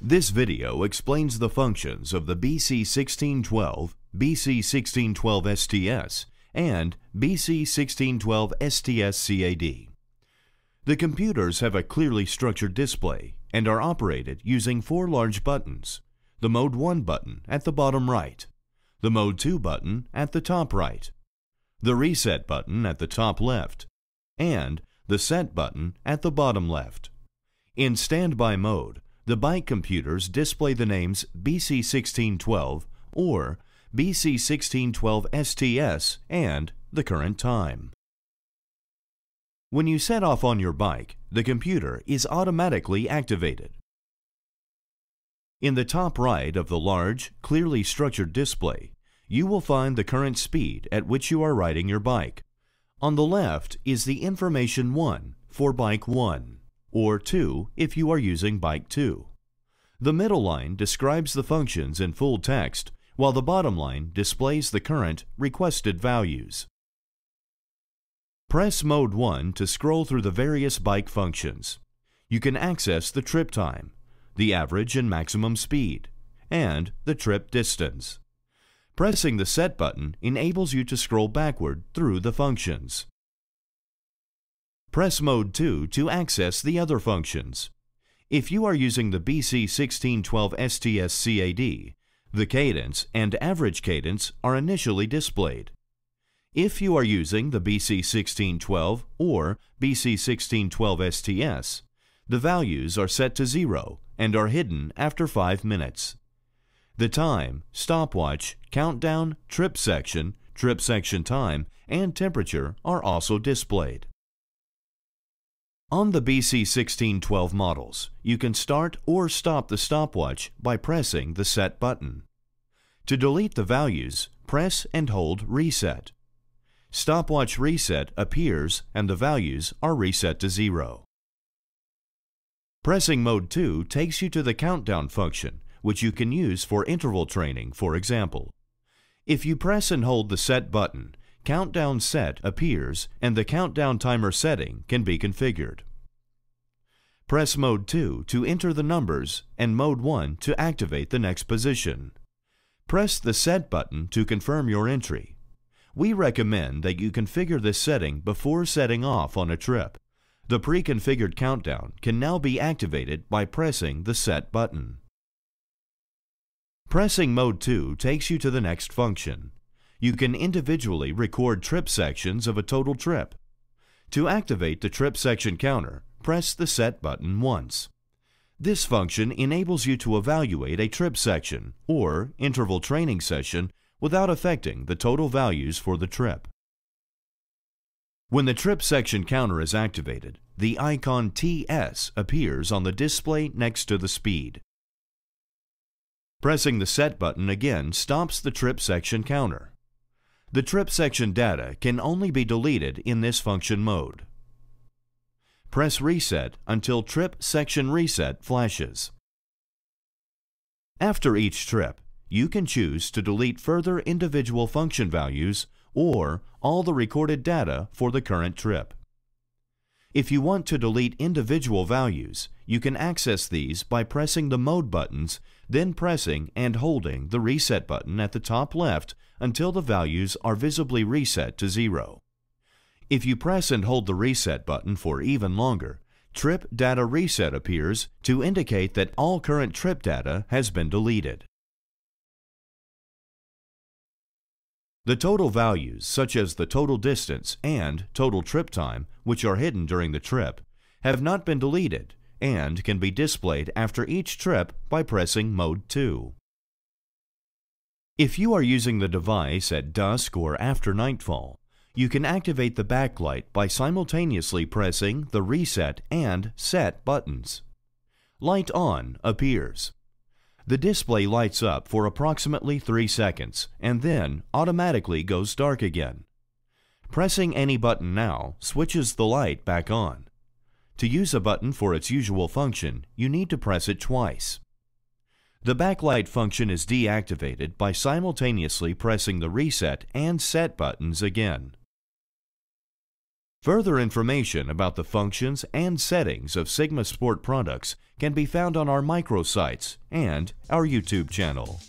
This video explains the functions of the BC1612, BC1612 STS, and BC1612 STS CAD. The computers have a clearly structured display and are operated using four large buttons: the Mode 1 button at the bottom right, the Mode 2 button at the top right, the Reset button at the top left, and the Set button at the bottom left. In standby mode, the bike computers display the names BC1612 or BC1612 STS and the current time. When you set off on your bike, the computer is automatically activated. In the top right of the large, clearly structured display, you will find the current speed at which you are riding your bike. On the left is the information 1 for bike 1, or 2 if you are using bike 2. The middle line describes the functions in full text, while the bottom line displays the current requested values. Press Mode 1 to scroll through the various bike functions. You can access the trip time, the average and maximum speed, and the trip distance. Pressing the Set button enables you to scroll backward through the functions. Press Mode 2 to access the other functions. If you are using the BC1612 STS CAD, the cadence and average cadence are initially displayed. If you are using the BC1612 or BC1612 STS, the values are set to 0 and are hidden after 5 minutes. The time, stopwatch, countdown, trip section time, and temperature are also displayed. On the BC1612 models, you can start or stop the stopwatch by pressing the Set button. To delete the values, press and hold Reset. Stopwatch Reset appears and the values are reset to 0. Pressing Mode 2 takes you to the countdown function, which you can use for interval training, for example. If you press and hold the Set button, Countdown Set appears and the countdown timer setting can be configured. Press Mode 2 to enter the numbers and Mode 1 to activate the next position. Press the Set button to confirm your entry. We recommend that you configure this setting before setting off on a trip. The pre-configured countdown can now be activated by pressing the Set button. Pressing Mode 2 takes you to the next function. You can individually record trip sections of a total trip. To activate the trip section counter, press the Set button once. This function enables you to evaluate a trip section or interval training session without affecting the total values for the trip. When the trip section counter is activated, the icon TS appears on the display next to the speed. Pressing the Set button again stops the trip section counter. The trip section data can only be deleted in this function mode. Press Reset until Trip Section Reset flashes. After each trip, you can choose to delete further individual function values or all the recorded data for the current trip. If you want to delete individual values, you can access these by pressing the Mode buttons, then pressing and holding the Reset button at the top left until the values are visibly reset to 0. If you press and hold the Reset button for even longer, Trip Data Reset appears to indicate that all current trip data has been deleted. The total values, such as the total distance and total trip time, which are hidden during the trip, have not been deleted and can be displayed after each trip by pressing Mode 2. If you are using the device at dusk or after nightfall, you can activate the backlight by simultaneously pressing the Reset and Set buttons. Light On appears. The display lights up for approximately 3 seconds and then automatically goes dark again. Pressing any button now switches the light back on. To use a button for its usual function, you need to press it twice. The backlight function is deactivated by simultaneously pressing the Reset and Set buttons again. Further information about the functions and settings of Sigma Sport products can be found on our microsites and our YouTube channel.